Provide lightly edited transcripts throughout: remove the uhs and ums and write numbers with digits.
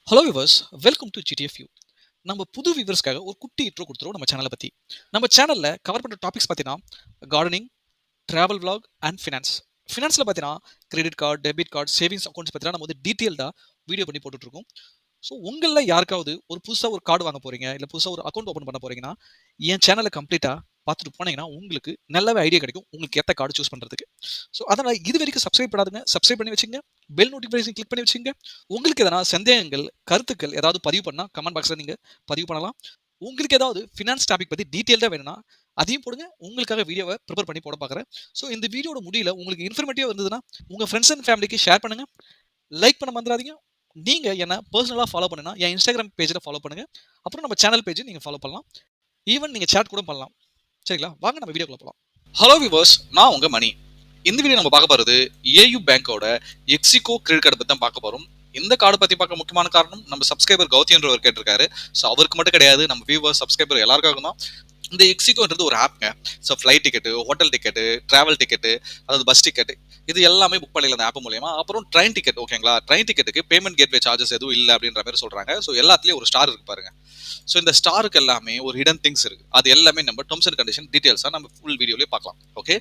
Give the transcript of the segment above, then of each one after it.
Hello viewers, welcome to GDF U. நம்ம புது வியூவர்ஸ்க்காக ஒரு குட்டி இன்ட்ரோ கொடுத்துருவோம் நம்ம சேனலை பற்றி. நம்ம சேனலில் கவர் பண்ணுற டாபிக்ஸ் பார்த்தீங்கன்னா gardening, travel vlog and finance. ஃபினான்ஸில் பார்த்தீங்கன்னா credit card, debit card, savings accounts பார்த்தீங்கன்னா நம்ம வந்து டீட்டெயில்டாக வீடியோ பண்ணி போட்டுட்ருக்கோம். ஸோ உங்களில் யாருக்காவது ஒரு புதுசாக ஒரு கார்டு வாங்க போகிறீங்க, இல்லை புதுசாக ஒரு அக்கௌண்ட் ஓப்பன் பண்ண போகிறீங்கன்னா என் சேனலை கம்ப்ளீட்டாக பார்த்துட்டு போனீங்கன்னா உங்களுக்கு நல்லாவே ஐடியா கிடைக்கும் உங்களுக்கு ஏற்ற கார்டு சூஸ் பண்ணுறதுக்கு. ஸோ அதனால் இது வரைக்கும் சப்ஸ்கிரைப் பண்ணாதுங்க, சப்ஸ்கிரைப் பண்ணி வச்சுங்க. பெல் நோட்டிஃபிகேஷன் கிளிக் பண்ணி வச்சுங்க. உங்களுக்கு எதனா சந்தேகங்கள், கருத்துக்கள் ஏதாவது பதிவு பண்ணால் கமெண்ட் பாக்ஸில் நீங்கள் பதிவு பண்ணலாம். உங்களுக்கு ஏதாவது ஃபினான்ஸ் டாபிக் பற்றி டீட்டெயில்டாக வேணும்னா அதையும் போடுங்க. உங்களுக்காக வீடியோவை ப்ரிப்பேர் பண்ணி போட பார்க்குறேன். ஸோ இந்த வீடியோட முடியல உங்களுக்கு இன்ஃபர்மேட்டிவாக இருந்ததுன்னா உங்கள் ஃப்ரெண்ட்ஸ் அண்ட் ஃபேமிலிக்கு ஷேர் பண்ணுங்கள். லைக் பண்ண மறந்துடாதீங்க. நீங்கள் என்ன பர்சனலாக ஃபாலோ பண்ணுன்னா என் இன்ஸ்டாகிராம் பேஜில் ஃபாலோ பண்ணுங்கள். அப்புறம் நம்ம சேனல் பேஜை நீங்கள் ஃபாலோ பண்ணலாம். ஈவன் நீங்கள் சேட் கூட பண்ணலாம். சரிங்களா? வாங்க நம்ம வீடியோக்குள்ள போகலாம். ஹலோ விவர்ஸ், நான் உங்கள் மணி. இந்த வீடியோ நம்ம பார்க்க போகிறது ஏயு பேங்கோட எக்ஸிகோ கிரெடிட் கார்டு பற்றி தான் பார்க்க போகிறோம். இந்த கார்டு பற்றி பார்க்க முக்கியமான காரணம் நம்ம சப்ஸ்கிரைபர் கௌத்தின்றவர் கேட்டிருக்காரு. ஸோ அவருக்கு மட்டும் கிடையாது, நம்ம வியூவர்ஸ் சப்ஸ்கிரைபர் எல்லாருக்காகவும் தான். இந்த எக்ஸிகோன்றது ஒரு ஆப்ங்க. So flight ticket, hotel ticket, travel ticket, அதாவது பஸ் டிக்கெட்டு, இது எல்லாமே புக் பண்ணிடலாம் அந்த ஆப் மூலியமா. அப்புறம் ட்ரெயின் டிக்கெட், ஓகேங்களா? ட்ரெயின் டிக்கெட்டுக்கு பேமெண்ட் கேட்வே சார்ஜஸ் எதுவும் இல்லை அப்படின்ற மாதிரி சொல்றாங்க. ஸோ எல்லாத்துலேயும் ஒரு ஸ்டார் இருக்கு பாருங்க. ஸோ இந்த ஸ்டாருக்கு எல்லாமே ஒரு ஹிடன் திங்ஸ் இருக்கு. அது எல்லாமே நம்ம டெர்ம்ஸ் அண்ட் கண்டிஷன் டீடைல்ஸாக நம்ம ஃபுல் வீடியோலேயே பார்க்கலாம். ஓகே,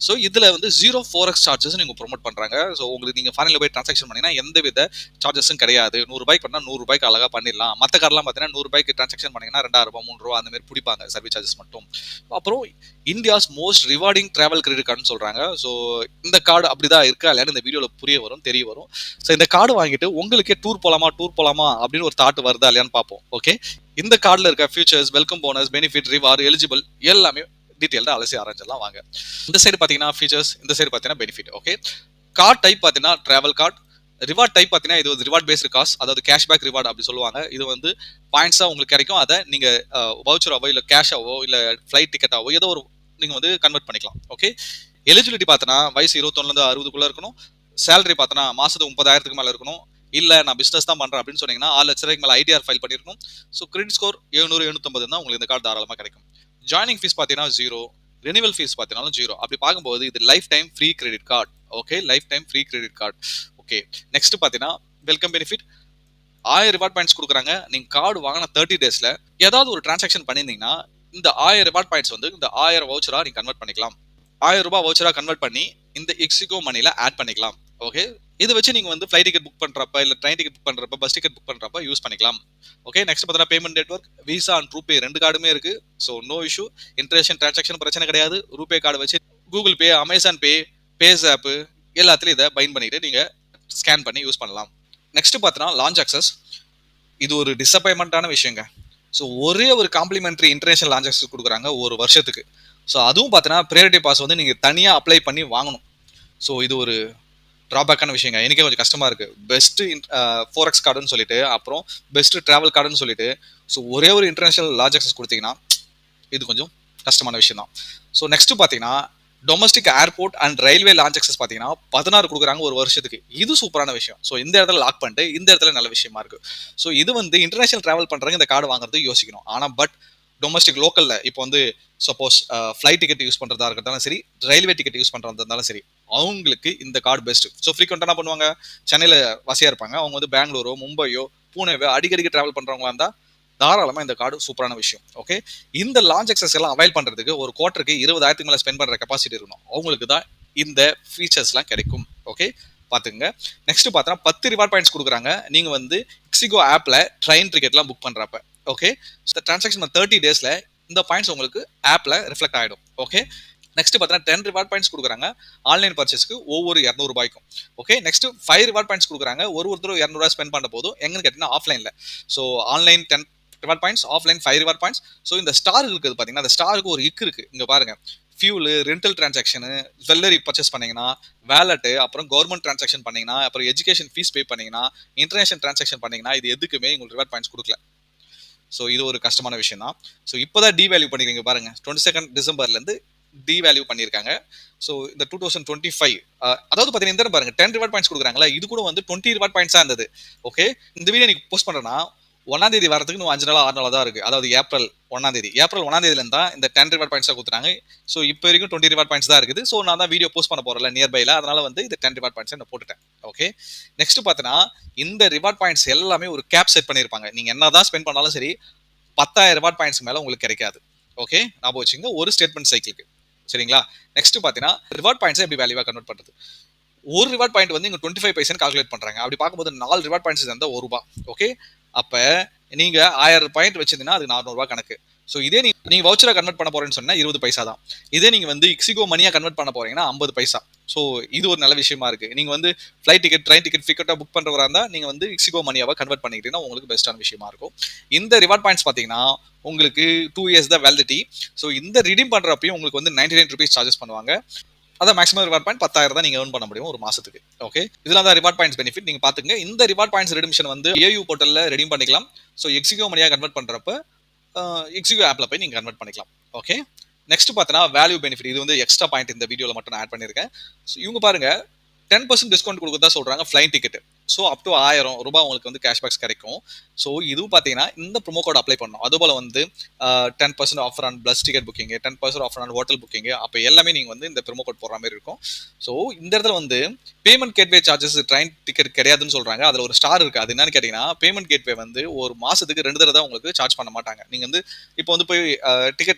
ஸோ இதில் வந்து 0 4x சார்ஜஸ் நீங்கள் ப்ரொமோட் பண்ணுறாங்க. ஸோ உங்களுக்கு நீங்கள் ஃபாரினில் போய் ட்ரான்சாக்ஷன் பண்ணிங்கன்னா எந்த வித சார்ஜஸும் கிடையாது. 100 ரூபாய்க்கு பண்ணால் 100 ரூபாய்க்கு அழகாக பண்ணிடலாம். மற்ற கார்டெலாம் பார்த்தீங்கன்னா 100 ரூபாய்க்கு ட்ரான்சாக்ஷன் பண்ணிங்கன்னா 2000 ரூபாய் 3 ரூபா அந்த மாதிரி பிடிப்பாங்க சர்வீஸ் சார்ஜஸ் மட்டும். அப்புறம் India's most rewarding travel credit கார்டுன்னு சொல்கிறாங்க. ஸோ இந்த கார்டு அப்படிதான் இருக்கா இல்லையான்னு இந்த வீடியோவில் புரிய வரும், தெரிய வரும். ஸோ இந்த கார்டு வாங்கிட்டு உங்களுக்கே டூர் போகலாமா அப்படின்னு ஒரு தாட் வருதா இல்லையான்னு பார்ப்போம். ஓகே, இந்த கார்டில் இருக்க features, welcome bonus, benefit, reward, eligible எல்லாமே டீட்டெயில்டாக அலசி ஆரஞ்செல்லாம் வாங்க. இந்த சைடு பார்த்தீங்கன்னா ஃபீச்சர்ஸ், இந்த சைடு பார்த்தீங்கன்னா பெனிஃபிட். ஓகே, கார்டு டைப் பார்த்தீங்கன்னா டிராவல் கார்டு. ரிவார்ட் டைப் பார்த்தீங்கன்னா இது வந்து ரிவார்ட் பேஸ்டு காசு, அதாவது கேஷ்பேக் ரிவார்டு அப்படி சொல்லுவாங்க. இது வந்து பாயிண்ட்ஸாக உங்களுக்கு கிடைக்கும். அதை நீங்கள் வவுச்சராவோ இல்லை கேஷாவோ இல்லை ஃப்ளைட் டிக்கெட்டாவோ ஏதோ ஒரு நீங்கள் வந்து கன்வெர்ட் பண்ணிக்கலாம். ஓகே, எலிஜிபிலிட்டி பார்த்தோன்னா வயசு 21 60 இருக்கணும். சேலரி பார்த்தோன்னா மாதத்துக்கு 30,000 மேலே இருக்கணும். இல்லை நான் பிஸ்னஸ் தான் பண்ணுறேன் அப்படின்னு சொன்னீங்கன்னா 6 லட்ச ரூபாய்க்கு மேலே ஐடிஆர் ஃபைல் பண்ணியிருக்கணும். ஸோ கிரெடிட் ஸ்கோர் 700 750 தான் உங்களுக்கு இந்த கார்டு தாராளமாக கிடைக்கும். ஜாயினிங் ஃபீஸ் பார்த்தீங்கன்னா 0, ரெனிவல் ஃபீஸ் பார்த்தீங்கன்னாலும் 0. அப்படி பார்க்கும்போது இது life time free credit card. Okay, life time free credit card. Okay, next பார்த்தீங்கன்னா வெல்கம் பெனிஃபிட். 1000 ரிவார்ட் பாயிண்ட்ஸ் கொடுக்குறாங்க. நீங்கள் கார்டு வாங்கின 30 டேஸில் ஏதாவது ஒரு டிரான்சாக்ஷன் பண்ணியிருந்தீங்கன்னா இந்த 1000 ரிவார்ட் பாயிண்ட்ஸ் வந்து இந்த 1000 வவுச்சராக நீங்கள் கன்வெர்ட் பண்ணிக்கலாம். 1000 ரூபாய் வவுச்சராக கன்வெர்ட் பண்ணி இந்த எக்ஸிகோ மணியில் ஆட் பண்ணிக்கலாம். ஓகே, இதை வச்சு நீங்கள் வந்து ஃப்ளைட் டிக்கெட் புக் பண்ணுறப்ப, இல்லை ட்ரெயின் டிக்கெட் புக் பண்ணுறப்ப, பஸ் டிக்கெட் புக் பண்ணுறப்ப யூஸ் பண்ணிக்கலாம். ஓகே, நெக்ஸ்ட் பார்த்தீங்கன்னா payment network, visa and RuPay 2 கார்டுமே இருக்குது. So no issue. International transaction பிரச்சனை கிடையாது. ரூபே கார்டு வச்சு கூகுள் பே, அமேசான் பே, பேஸ் ஆப்பு எல்லாத்துலேயும் இதை பைண்ட் பண்ணிட்டு நீங்கள் ஸ்கேன் பண்ணி யூஸ் பண்ணலாம். நெக்ஸ்ட் பார்த்தீங்கன்னா லான்ச் அக்சஸ். இது ஒரு டிசப்பாயின்மெண்ட்டான விஷயங்க. ஸோ ஒரே ஒரு காம்ப்ளிமெண்ட்ரி இன்டர்நேஷனல் லான்ச் அக்சஸ் கொடுக்குறாங்க ஒரு வருஷத்துக்கு. ஸோ அதுவும் பார்த்தீங்கன்னா ப்ரையாரிட்டி பாஸ் வந்து நீங்கள் தனியாக அப்ளை பண்ணி வாங்கணும். ஸோ இது ஒரு ட்ராபேக்கான விஷயங்க. எனக்கே கொஞ்சம் கஷ்டமாக இருக்குது. பெஸ்ட்டு 4x கார்டுன்னு சொல்லிட்டு, அப்புறம் பெஸ்ட்டு ட்ராவல் கார்டுன்னு சொல்லிட்டு, ஸோ ஒரே ஒரு இன்டர்நேஷனல் லார்ஜ் அக்சஸ் கொடுத்தீங்கன்னா இது கொஞ்சம் கஷ்டமான விஷயம் தான். ஸோ நெக்ஸ்ட்டு பார்த்தீங்கன்னா domestic airport and railway launch access பார்த்தீங்கன்னா 16 கொடுக்குறாங்க ஒரு வருஷத்துக்கு. இது சூப்பரான விஷயம். ஸோ இந்த இடத்துல லாக் பண்ணிட்டு இந்த இடத்துல நல்ல விஷயமா இருக்கு. ஸோ இது வந்து இன்டர்நேஷனல் ட்ராவல் பண்ணுறவங்க இந்த கார்டு வாங்குறது யோசிக்கணும். ஆனால் பட் டொமஸ்டிக் லோக்கலில் இப்போ வந்து சப்போஸ் ஃப்ளைட் டிக்கெட் யூஸ் பண்ணுறதா இருக்கட்டும் சரி, ரயில்வே டிக்கெட் யூஸ் பண்ணுறதா இருந்தாலும் சரி, அவங்களுக்கு இந்த கார்டு பெஸ்ட். ஸோ ஃப்ரீக்வெண்ட்டாக என்ன பண்ணுவாங்க, சென்னையில் வசதியாக இருப்பாங்க, அவங்க வந்து பெங்களூரோ, மும்பையோ, பூனேவோ அடிக்கடிக்கு ட்ராவல் பண்ணுறவங்களா இருந்தால் தாராளமாக இந்த கார்டு சூப்பரான விஷயம். ஓகே, இந்த லான்ச் அக்சஸ் எல்லாம் அவைல் பண்ணுறதுக்கு ஒரு குவார்ட்டருக்கு 20,000 மேலே ஸ்பெண்ட் பண்ணுற கெப்பாசிட்டி இருக்கணும். அவங்களுக்கு தான் இந்த ஃபீச்சர்ஸ்லாம் கிடைக்கும். ஓகே, பார்த்துங்க. நெக்ஸ்ட் பார்த்தோன்னா 10 ரிவார்ட் பாயிண்ட்ஸ் கொடுக்குறாங்க. நீங்கள் வந்து எக்ஸிகோ ஆப்பில் ட்ரெயின் டிக்கெட்லாம் புக் பண்ணுறப்ப. ஓகே, ஸோ டிரான்சாக்ஷன் 30 டேஸில் இந்த பாயிண்ட்ஸ் உங்களுக்கு ஆப்பில் ரிஃப்ளெக்ட் ஆகிடும். ஓகே, நெக்ஸ்ட் பார்த்தீங்கன்னா 10 ரிவார்ட் பாயிண்ட்ஸ் கொடுக்குறாங்க ஆன்லைன் பர்ச்சேஸ்க்கு ஒவ்வொரு 200 ரூபாய்க்கும். ஓகே, நெக்ஸ்ட் 5 ரிவார்ட் பாயிண்ட்ஸ் கொடுக்குறாங்க ஒருத்தரும் 200 ரூபாய் ஸ்பெண்ட் பண்ண போதும். எங்கன்னு கேட்டிங்கன்னா ஆஃப்லைனில். So online 10 reward points, offline 5 reward points. So இந்த ஸ்டார் இருக்குது பார்த்தீங்கன்னா, அந்த ஸ்டாருக்கு ஒரு இக்கு இருக்குது. இங்கே பாருங்க, fuel, rental transaction, jewellery purchase பண்ணிங்கன்னா, வேலெட்டு, அப்புறம் கவர்மெண்ட் டிரான்சாக்ஷன் பண்ணிங்கன்னா, அப்புறம் எஜுகேஷன் ஃபீஸ் பே பண்ணிங்கன்னா, இன்டர்நேஷனல் டிரான்சாக்ஷன் பண்ணிங்கன்னா, இது எதுக்குமே உங்களுக்கு ரிவார்ட் பாயிண்ட்ஸ் கொடுக்கல. ஸோ இது ஒரு கஷ்டமான விஷயம் தான். ஸோ இப்போ தான் டிவேல்யூ பண்ணிக்கிறீங்க பாருங்க, 22 டிசம்பர்லேருந்து டிவேல்யூ பண்ணியிருக்காங்க. ஸோ இந்த 2025 அதாவது பார்த்தீங்கன்னா இந்த பாருங்க 10 ரிவார்ட் பாயிண்ட்ஸ் கொடுக்குறாங்களா, இது கூட வந்து 20 ரிவார்ட் பாயிண்ட்ஸாக இருந்தது. ஓகே, இந்த வீடியோ நீங்க போஸ்ட் பண்ணுறேன்னா 1ஆம் தேதி வரதுக்கு இன்னும் 5 நாள் 6 நாள் தான் இருக்கு. அதாவது ஏப்ரல் 1ஆம் தேதி. ஏப்ரல் 1ஆம் தேதியிலேருந்து தான் இந்த 10 ரிவார்ட் பாயிண்ட்ஸா குடுத்துட்டாங்க. ஸோ இப்போ வரைக்கும் 20 ரிவார்ட் பாயிண்ட்ஸ் தான் இருக்குது. ஸோ நான் தான் வீடியோ போஸ்ட் பண்ண போறேன்ல நியர்பைல. அதனால வந்து இந்த 10 ரிவார்ட் பாயிண்ட்ஸை நான் போட்டுட்டேன். ஓகே. நெக்ஸ்ட் பார்த்தீங்கன்னா இந்த ரிவார்ட் பாயிண்ட்ஸ் எல்லாமே ஒரு கேப் செட் பண்ணியிருப்பாங்க. நீங்க என்னதான் ஸ்பெண்ட் பண்ணாலும் சரி 10,000 ரிவார்ட் பாயிண்ட்ஸ் மேல உங்களுக்கு கிடைக்காது. ஓகே, ஞாபகம் வச்சுங்க ஒரு ஸ்டேட்மெண்ட் சைக்கிளுக்கு. சரிங்களா? நெக்ஸ்ட் பார்த்தீங்கன்னா ரிவார்ட் பாயிண்ட்ஸை எப்படி வேல்யூவா கன்வெர்ட் பண்றது? ஒரு ரிவார்ட் பாயிண்ட் வந்து இங்க 25 பைசா கால்குலேட் பண்றாங்க. அப்படி பார்க்கும்போது 4 ரிவார்ட் பாயிண்ட்ஸ் இருந்தா ₹1. ஓகே, அப்ப நீங்க 1000 பாயிண்ட் வச்சிருந்தீங்கன்னா அது ₹400 கணக்கு. ஸோ இதே நீங்க வவுச்சரா கன்வெர்ட் பண்ண போறேன்னு சொன்னா 20 பைசா தான். இதே நீங்க வந்து இக்ஸிகோ மணியா கன்வெர்ட் பண்ண போறீங்கன்னா 50 பைசா. ஸோ இது ஒரு நல்ல விஷயமா இருக்கு. நீங்க வந்து ஃபிளைட் டிக்கெட், ட்ரெயின் டிக்கெட் ஃபிக்கெட்டா புக் பண்றவரா இருந்தா நீங்க வந்து இக்ஸிகோ மணியாவை கன்வெர்ட் பண்ணிக்கிட்டீங்கன்னா உங்களுக்கு பெஸ்ட்டான விஷயமா இருக்கும். இந்த ரிவார்ட் பாயிண்ட்ஸ் பாத்தீங்கன்னா உங்களுக்கு 2 இயர்ஸ் தான் வேலிடிட்டி. ஸோ இந்த ரிடீம் பண்றப்பையும் உங்களுக்கு வந்து ₹99 சார்ஜஸ் பண்ணுவாங்க. அதான் மேக்ஸிமம் ரிவார்ட் பாயிண்ட் 10,000 தான் நீங்க earn பண்ண முடியும் ஒரு மாசத்துக்கு. ஓகே, இதெல்லாம் தான் ரிவார்ட் பாயிண்ட்ஸ் பெனிஃபிட். நீங்க பாத்துங்க. இந்த ரிவார்ட் பாயிண்ட்ஸ் ரெடிமிஷன் வந்து ஏயு போர்ட்டல்ல ரெடீம் பண்ணிக்கலாம். ஸோ எக்ஸிகோ மணியா கன்வெர்ட் பண்றப்ப எக்ஸிகோ ஆப்ல போய் நீங்க கன்வெர்ட் பண்ணிக்கலாம். ஓகே, நெக்ஸ்ட் பார்த்தனா வேல்யூ பெனிஃபிட். இது வந்து எக்ஸ்ட்ரா பாயிண்ட் இந்த வீடியோல மட்டும் நான் ஆட் பண்ணிருக்கேன். இவங்க பாருங்க 10% டிஸ்கவுண்ட் கொடுக்கறதா சொல்றாங்க flight ticket. So up to ₹1000 உங்களுக்கு வந்து கேஷ்பேக்ஸ் கிடைக்கும். ஸோ இதுவும் பார்த்தீங்கன்னா இந்த ப்ரோமோ கோட் அப்ளை பண்ணணும். அதுபோல வந்து 10% offer on bus ticket booking, 10% offer on hotel booking, அப்போ எல்லாமே நீங்க வந்து இந்த ப்ரோமோ கோட் போடுற மாதிரி இருக்கும். ஸோ இந்த இடத்துல வந்து payment gateway charges train ticket கிடையாதுன்னு சொல்றாங்க. அதுல ஒரு ஸ்டார் இருக்கு. அது என்னன்னு கேட்டீங்கன்னா பேமெண்ட் கேட்வே வந்து ஒரு மாசத்துக்கு 2 தடவை தான் உங்களுக்கு சார்ஜ் பண்ண மாட்டாங்க. நீங்க வந்து இப்போ வந்து போய்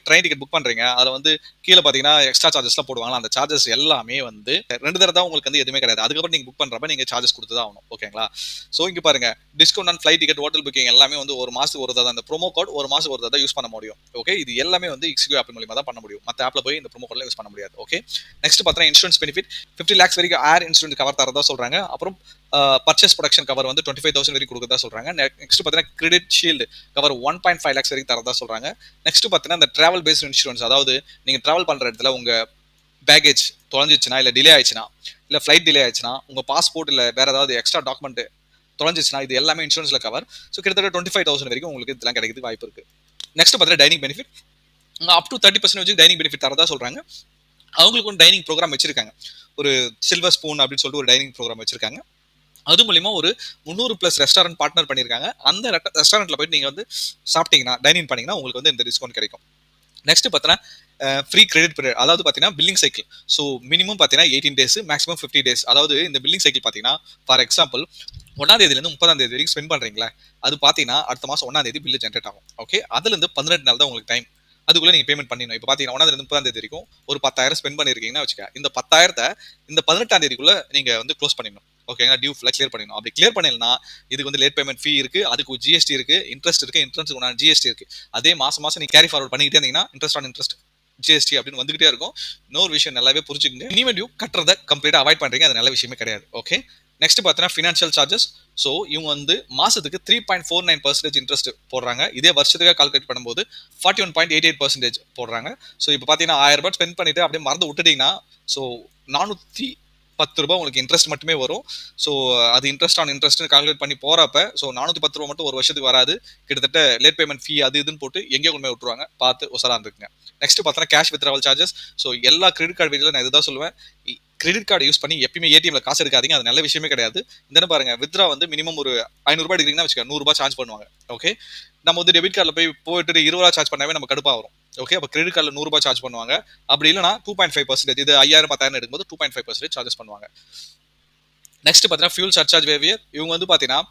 ட்ரெயின் டிக்கெட் புக் பண்றீங்க. அதுல வந்து கீழே பாத்தீங்கன்னா எக்ஸ்ட்ரா சார்ஜஸ்லாம் போடுவாங்க. அந்த சார்ஜஸ் எல்லாமே வந்து 2 தடவை தான் உங்களுக்கு வந்து எதுவுமே கிடையாது. அதுக்கப்புறம் நீங்க புக் பண்றப்ப நீங்க சார்ஜஸ் கொடுத்து தான் ஆகணும். ஓகேங்களா? ஸோ இங்க பாருங்க discount on flight ticket, hotel booking எல்லாமே வந்து ஒரு மாசத்துக்கு ஒரு தடவை. அந்த ப்ரோமோ கோட் ஒரு மாசத்துக்கு ஒரு தடவை யூஸ் பண்ண முடியும். ஓகே, இது எல்லாமே வந்து இக்ஸிகோ ஆப் மூலமா தான் பண்ண முடியும். மற்ற ஆப்ல போய் இந்த ப்ரோமோ கோட்ல யூஸ் பண்ண முடியாது. ஓகே, நெக்ஸ்ட் பார்த்தீங்கன்னா இன்சூரன்ஸ் பெனிஃபிட் 50 lakhs வரைக்கும் ஏர் இன்சூரன்ஸ் கவர் தரதா சொல்றாங்க. அப்புறம் பர்ச்சேஸ் ப்ரொடக்ஷன் கவர் வந்து 25,000 வரைக்கும் கொடுக்கறதா சொல்றாங்க. நெக்ஸ்ட் பார்த்தீங்கன்னா கிரெடிட் ஷீல்டு கவர் 1.5 lakhs வரைக்கும் தரதா சொல்றாங்க. நெக்ஸ்ட் பார்த்தீங்கன்னா இந்த டிராவல் பேஸ்ட் இன்சூரன்ஸ், அதாவது நீங்க டிராவல் பண்ற இடத்துல உங்க பேகேஜ் தொலைஞ்சிச்சுன்னா இல்ல டிலே ஆயிடுச்சுன்னா இல்ல ஃபிளைட் டிலே ஆயிடுச்சுன்னா உங்க பாஸ்போர்ட் இல்ல வேற ஏதாவது எக்ஸ்ட்ரா டாக்குமெண்ட் தொலைஞ்சிச்சுன்னா இது எல்லாமே இன்சூரன்ஸ்ல கவர். ஸோ கிட்டத்தட்ட 25,000 வரைக்கும் உங்களுக்கு இதெல்லாம் கிடைக்கிறதுக்கு வாய்ப்பு இருக்கு. நெக்ஸ்ட் பார்த்தீங்கன்னா dining benefit up to 30% dining benefit தரதா சொல்றாங்க. அவங்களுக்கு ஒரு டைனிங் ப்ரோக்ராம் வச்சிருக்காங்க. ஒரு சில்வர் ஸ்பூன் அப்படின்னு சொல்லிட்டு ஒரு டைனிங் ப்ரோக்ராம் வச்சிருக்காங்க. அது மூலியமா ஒரு 300+ ரெஸ்டாரண்ட் பார்ட்னர் பண்ணியிருக்காங்க. அந்த ரெஸ்டாரண்ட்ல போயிட்டு நீங்க வந்து சாப்பிட்டீங்கன்னா டைனிங் பண்ணீங்கன்னா உங்களுக்கு வந்து இந்த டிஸ்கவுண்ட் கிடைக்கும். நெக்ஸ்ட் பார்த்தீங்கன்னா ஃப்ரீ கிரெடிட் பீரியட், அதாவது பார்த்தீங்கன்னா பில்லிங் சைக்கிள். ஸோ மினிமம் பார்த்தீங்கன்னா 18 டேஸ், மேக்ஸிமம் 50 டேஸ். அதாவது இந்த பில்லிங் சைக்கிள் பார்த்தீங்கன்னா ஃபார் எக்ஸாம்பிள் 1ஆம் தேதியிலேருந்து 30ஆம் தேதி வரைக்கும் ஸ்பெண்ட் பண்றீங்களா, அது பார்த்தீங்கன்னா அடுத்த மாதம் 1ஆம் தேதி பில்லு ஜென்ரேட் ஆகும். ஓகே, அதுலேருந்து 18 நாள் தான் உங்களுக்கு டைம். அதுக்குள்ள நீங்க பேமெண்ட் பண்ணிடணும். இப்போ பார்த்தீங்கன்னா 1ஆம் தேதி 30ஆம் தேதி வரைக்கும் ஒரு 10,000 ஸ்பெண்ட் பண்ணிருக்கீங்கன்னா வச்சுக்க, இந்த 10,000 இந்த 18ஆம் தேதிக்குள்ள நீங்க வந்து க்ளோஸ் பண்ணிடணும். ஓகேங்களா? டியூ ஃபுல்லாக கிளியர் பண்ணிடணும். அப்படி கிளியர் பண்ணலனா இதுக்கு வந்து லேட் பேமெண்ட் ஃபீ இருக்கு, அதுக்கு ஜிஎஸ்டி இருக்கு, இன்ட்ரெஸ்ட் இருக்கு, இன்ட்ரெஸ்ட் ஜிஎஸ்டி இருக்கு. அதே மாசம் மாசம் நீங்க கேரி ஃபார்வர்ட் பண்ணிக்கிட்டே இருந்தீங்கன்னா இன்ட்ரெஸ்ட் ஆன் இன்ட்ரெஸ்ட் ஜிஎஸ்டி அப்படின்னு வந்துகிட்டே இருக்கும். இன்னொரு விஷயம் நல்லாவே புரிஞ்சுக்கங்க, மினிமம் டியூ கட்டுறதை கம்ப்ளீட்டா அவாய்ட் பண்றீங்க, அது நல்ல விஷயமே கிடையாது. ஓகே, நெக்ஸ்ட் பார்த்தீங்கன்னா ஃபினான்ஷியல் சார்ஜஸ். ஸோ இவங்க வந்து மாசத்துக்கு 3.49% இன்ட்ரெஸ்ட் போடுறாங்க. இதே வருஷத்துக்காக கால்குலேட் பண்ணும்போது 41.88% போடுறாங்க. ஸோ இப்போ பார்த்தீங்கன்னா ₹1000 ஸ்பெண்ட் பண்ணிட்டு அப்படியே மறந்து விட்டுட்டீங்கன்னா ஸோ ₹410 உங்களுக்கு இன்ட்ரெஸ்ட் மட்டுமே வரும். ஸோ அது இன்ட்ரெஸ்ட் ஆன் இன்ட்ரெஸ்ட் கால்குலேட் பண்ணி போறப்ப ஸோ ₹410 மட்டும் ஒரு வருஷத்துக்கு வராது. கிட்டத்தட்ட லேட் பேமெண்ட் ஃபீ அது இதுன்னு போட்டு எங்கேயோ கொண்டு போய் விட்டுருவாங்க. பார்த்து உசரா இருந்துக்குங்க. நெக்ஸ்ட் பார்த்தீங்கன்னா கேஷ் வித்ட்ராவல் சார்ஜஸ். ஸோ எல்லா கிரெடிட் கார்டு வீடியோல நான் இதுதான் சொல்லுவேன், கிரெடிட் கார்டு யூஸ் பண்ணி எப்பயுமே ஏடிஎம்ல காசு எடுக்காதீங்க. அது நல்ல விஷயமே கிடையாது. இந்த பாருங்க வித்ரா வந்து மினிமம் ஒரு ₹500 எடுக்கிறீங்கன்னா வச்சுக்க ₹100 சார்ஜ் பண்ணுவாங்க. ஓகே, நம்ம வந்து டெபிட் கார்டில் போயிட்டு ₹20 சார்ஜ் பண்ணாவே நம்ம கடுப்பா வரும். ஓகே, அப்போ கிரெடிட் கார்டில் ₹100 சார்ஜ் பண்ணுவாங்க. அப்படி இல்லைனா 2.5%, இது 5000 10,000 எடுக்கும்போது 2.5% சார்ஜஸ் பண்ணுவாங்க. நெக்ஸ்ட் பார்த்தீங்கன்னா ஃபியூல் சர்சார்ஜ் வேவியர். இவங்க வந்து பார்த்தீங்கன்னா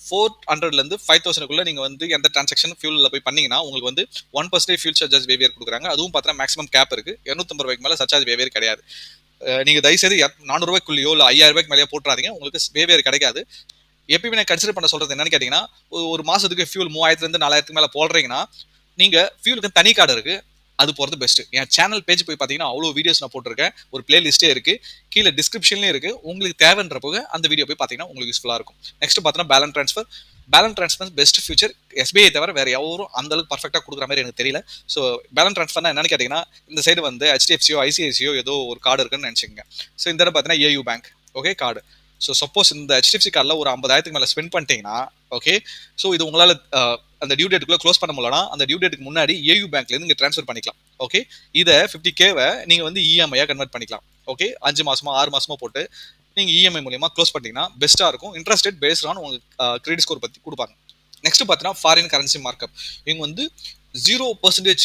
400லேருந்து 5,000க்குள்ள நீங்கள் வந்து எந்த டிரான்சாக்ஷன் ஃபியூலில் போய் பண்ணீங்கன்னா உங்களுக்கு வந்து 1% ஃபியூல் சர்சார்ஜ் வேவியர் கொடுக்குறாங்க. அதுவும் பார்த்தீங்கன்னா மேக்ஸிமம் கேப் இருக்கு. ₹250 மேலே சர்சார்ஜ் வேவியர் கிடையாது. நீங்கள் தயவுசெய்து ₹400 இல்ல ₹5,000 மேலேயே போட்டுறாதீங்க, உங்களுக்கு வேவியர் கிடைக்காது. எப்பயுமே நான் கன்சிடர் பண்ண சொல்றது என்னன்னு கேட்டீங்கன்னா, ஒரு மாசத்துக்கு ஃபியூல் 3000லேருந்து 4000க்கு மேலே போடுறீங்கன்னா நீங்க ஃபியூலுக்கு தனி கார்டு இருக்கு, அது போறது பெஸ்ட். என் சேனல் பேஜ் போய் பார்த்தீங்கன்னா அவ்வளோ வீடியோஸ் நான் போட்டிருக்கேன். ஒரு பிளேலிஸ்டே இருக்கு, கீழே டிஸ்கிரிப்ஷன்லேயும் இருக்கு. உங்களுக்கு தேவைன்ற போக அந்த வீடியோ போய் பார்த்தீங்கன்னா உங்களுக்கு யூஸ்ஃபுல்லாக இருக்கும். நெக்ஸ்ட் பார்த்தீங்கன்னா balance transfer. Balance transfer best future. SBI தவிர வேற யாரும் அந்த அளவுக்கு பர்ஃபெக்டாக கொடுக்குற மாதிரி எனக்கு தெரியல. ஸோ பேலன்ஸ் ட்ரான்ஸ்ஃபர்னா என்னன்னு கேட்டீங்கன்னா, இந்த சைடு வந்து HDFCயோ ஐசிஐசியோ ஏதோ ஒரு கார்டு இருக்குன்னு நினச்சிங்க. ஸோ இந்த தடவை பார்த்தீங்கன்னா AU bank okay card. So suppose இந்த HDFC கார்டில் ஒரு 50,000க்கு மேலே ஸ்பெண்ட் பண்ணிட்டீங்கன்னா ஓகே, ஸோ இது உங்களால் அந்த டியூ டேட்டுக்குள்ள க்ளோஸ் பண்ண முடியலனா அந்த டியூ டேட்டுக்கு முன்னாடி ஏயு பேங்க்லேருந்து நீங்கள் ட்ரான்ஸ்ஃபர் பண்ணிக்கலாம். ஓகே, இதை 50Kவை நீங்கள் வந்து இஎம்ஐயாக கன்வெர்ட் பண்ணிக்கலாம். ஓகே, 5 மாசமோ 6 மாசமோ போட்டு நீங்கள் இஎம்ஐ மூலியமா க்ளோஸ் பண்ணிட்டீங்கன்னா பெஸ்ட்டாக இருக்கும். இன்ட்ரெஸ்ட் ரேட் பேஸ்ட் ஆன் உங்களுக்கு கிரெடிட் ஸ்கோர் பற்றி கொடுப்பாங்க. நெக்ஸ்ட் பார்த்தீங்கன்னா ஃபாரின் கரன்சி மார்க்கப். இவங்க வந்து 0%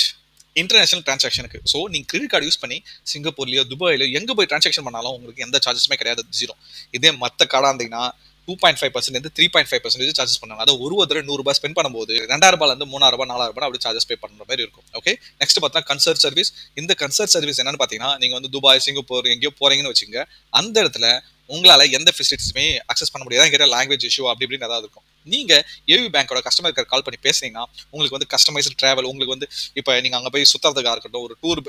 இன்டர்நேஷனல் டிரான்சாக்ஷனுக்கு. ஸோ நீங்கள் கிரெடிட் கார்டு யூஸ் பண்ணி சிங்கப்பூர்லையோ துபாயிலோ எங்கே போய் டிரான்சாக்ஷன் பண்ணாலும் உங்களுக்கு எந்த சார்ஜஸுமே கிடையாது, 0. இதே மற்ற கார்டாக இருந்தீங்கன்னா 2.5% 3.5% சார்ஜஸ் பண்ணாங்க. அதாவது ஒரு தடவை ₹100 ஸ்பெண்ட் பண்ணும்போது ₹2000 ₹3000 ₹4000 அப்படி சார்ஜஸ் பே பண்ணுற மாதிரி இருக்கும். ஓகே, நெக்ஸ்ட் பார்த்தீங்கன்னா கன்சர்ட் சர்வீஸ். இந்த கன்சர்ட் சர்வீஸ் என்னன்னு பார்த்தீங்கன்னா, நீங்கள் வந்து துபாய் சிங்கப்பூர் எங்கேயோ போறீங்கன்னு வச்சுங்க, அந்த இடத்துல உங்களால எந்த ஃபெசிலிட்டிஸுமே அக்சஸ் பண்ண முடியாது. கேட்ட லாங்குவேஜ் இஷ்யூ அப்படி இப்படின்னு ஏதாவது இருக்கும். நீங்க ஏவி பேங்கோட கஸ்டமர் கேர் கால் பண்ணி பேசுனீங்கன்னா உங்களுக்கு வந்து கஸ்டமைஸ்டு டிராவல், உங்களுக்கு வந்து இப்போ நீங்க அங்க போய் சுத்துறதுக்கா இருக்கட்டும், ஒரு டூர்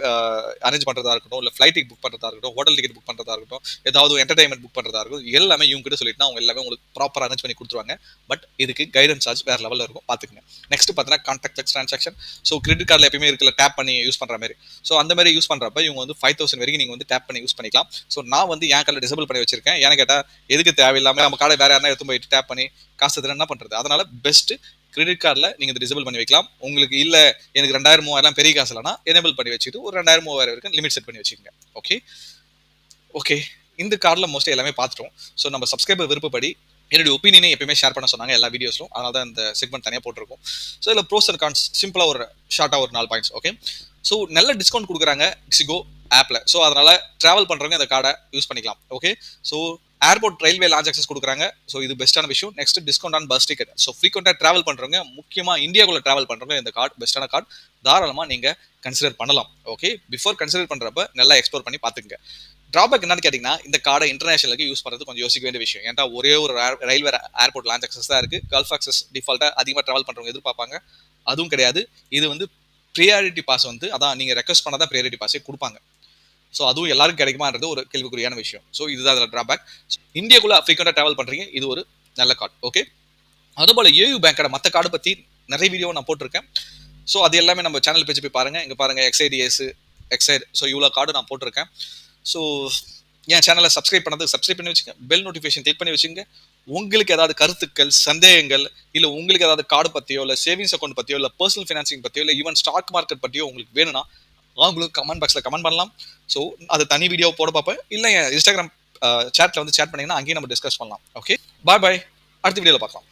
அரேஞ்ச் பண்றதா இருக்கட்டும், இல்ல ஃபிளைட் டிக்கெட் புக் பண்றதா இருக்கட்டும், ஹோட்டல் டிக்கெட் புக் பண்றதா இருக்கட்டும், ஏதாவது என்டர்டைன்மெண்ட் புக் பண்றதா இருக்கட்டும், எல்லாமே இவங்க கிட்ட சொல்லிட்டுனா அவங்க எல்லாமே உங்களுக்கு ப்ராப்பரா அரேஞ்ச் பண்ணி கொடுத்துருவாங்க. பட் இதுக்கு கைடன்ஸ் சார்ஜ் வேற லெவல்ல இருக்கும், பாத்துக்கங்க. நெக்ஸ்ட் பார்த்தீங்கன்னா கான்டாக்ட்லெஸ் டிரான்சாக்ஷன். ஸோ கிரெடிட் கார்டில் எப்பயுமே இருக்குல்ல டேப் பண்ணி யூஸ் பண்ற மாதிரி. ஸோ அந்த மாதிரி யூஸ் பண்றப்ப இவங்க வந்து 5000 வரைக்கும் நீங்க வந்து டேப் பண்ணி யூஸ் பண்ணிக்கலாம். ஸோ நான் வந்து என் கார்டில் டிசபிள் பண்ணி வச்சிருக்கேன். ஏன்னு கேட்டா எதுக்கு தேவையில்லாம நம்ம கார்டை வேற யாரா எடுத்து போயிட்டு டேப் பண்ணி காசு என்ன பண்றது. அதனால பெஸ்ட் கிரெடிட் கார்டில் நீங்க டிசபிள் பண்ணி வைக்கலாம். உங்களுக்கு இல்ல எனக்கு 2000 3000 பெரிய காசு இல்லைனா எனேபிள் பண்ணி வச்சுட்டு ஒரு 2000 3000 வரைக்கும் லிமிட் செட் பண்ணி வச்சுக்கோங்க. ஓகே ஓகே இந்த கார்டில் மோஸ்ட்லி எல்லாமே பார்த்துட்டோம். ஸோ நம்ம சப்ஸ்கிரைபர் விருப்பப்படி என்னுடைய ஒப்பீனியனை எப்பயுமே ஷேர் பண்ண சொன்னாங்க எல்லா வீடியோஸ்லும். அதனால தான் இந்த செக்மெண்ட் தனியாக போட்டிருக்கோம். ஸோ இதில் ப்ரோஸ் அண்ட் கான்ஸ் சிம்பிளாக ஒரு ஷார்ட்டாக ஒரு 4 பாயிண்ட்ஸ். ஓகே, ஸோ நல்ல டிஸ்கவுண்ட் கொடுக்குறாங்க இக்ஸிகோ ஆப்பில். ஸோ அதனால டிராவல் பண்ணுறவங்க இந்த கார்டை யூஸ் பண்ணிக்கலாம். Okay, so airport railway launch access கொடுக்குறாங்க. ஸோ இது பெஸ்ட்டான விஷயம். Next discount on bus ticket. So ஃப்ரீக்வெண்ட்டாக டிராவல் பண்ணுறவங்க, முக்கியமாக இந்தியாவுக்குள்ள டிராவல் பண்ணுறவங்க இந்த கார்டு பெஸ்ட்டான கார்டு, தாராளமாக நீங்கள் கன்சிடர் பண்ணலாம். ஓகே, பிஃபோர் கன்சிடர் பண்ணுறப்ப நல்லா எக்ஸ்ப்ளோர் பண்ணி பார்த்துங்க. டிராபேக் என்னன்னு கேட்டிங்கன்னா, இந்த கார்டை இன்டர்நேஷனலுக்கு யூஸ் பண்ணுறது கொஞ்சம் யோசிக்க வேண்டிய விஷயம். ஏன்டா ஒரே ஒரு ரயில்வே ஏர்போர்ட் லான்ச் ஆக்சஸ் தான் இருக்குது. கல்ஃப் ஆக்சஸ் டிஃபால்ட்டாக அதிகமாக ட்ராவல் பண்ணுறவங்க எதிர்பார்ப்பாங்க, அதுவும் கிடையாது. இது வந்து ப்ரியாரிட்டி பாஸ் வந்து அதான் நீங்கள் ரெக்வஸ்ட் பண்ணால் தான் ப்ரியாரிட்டி பாஸே கொடுப்பாங்க. ஸோ அதுவும் எல்லாருக்கும் கிடைக்குமான்றது ஒரு கேள்விக்குறியான விஷயம். ஸோ இதுதான் அதில் டிராபேக். இந்தியாக்குள்ள ஃப்ரீக்வெண்ட்டாக ட்ராவல் பண்ணுறீங்க, இது ஒரு நல்ல கார்டு. ஓகே, அதுபோல் ஏயு பேங்கோட மற்ற கார்டு பற்றி நிறைய வீடியோ நான் போட்டிருக்கேன். ஸோ அது எல்லாமே நம்ம சேனல் பேஜ் போய் பாருங்கள். இங்கே பாருங்கள் எக்ஸைடிஎஸ் எக்ஸைட். ஸோ இவ்வளோ கார்டு நான் போட்டிருக்கேன். ஸோ என் சேனலை சப்ஸ்கிரைப் பண்ணது சப்ஸ்கிரைப் பண்ணி வச்சுங்க, பெல் நோட்டிஃபிகேஷன் கிளிக் பண்ணி வச்சுங்க. உங்களுக்கு ஏதாவது கருத்துக்கள் சந்தேகங்கள் இல்லை உங்களுக்கு ஏதாவது கார்டு பற்றியோ இல்லை சேவிங்ஸ் அக்கௌண்ட் பற்றியோ இல்லை பர்சனல் ஃபினான்சிங் பற்றியோ இல்லை ஈவன் ஸ்டாக் மார்க்கெட் பற்றியோ உங்களுக்கு வேணும்னா அவங்களுக்கு கமெண்ட் பாக்ஸில் கமெண்ட் பண்ணலாம். ஸோ அது தனி வீடியோ போட பார்ப்பேன். இல்லை இன்ஸ்டாகிராம் சேட்டில் வந்து சேட் பண்ணிங்கன்னா அங்கேயும் நம்ம டிஸ்கஸ் பண்ணலாம். ஓகே, பாய் பாய், அடுத்த வீடியோவில் பார்க்கலாம்.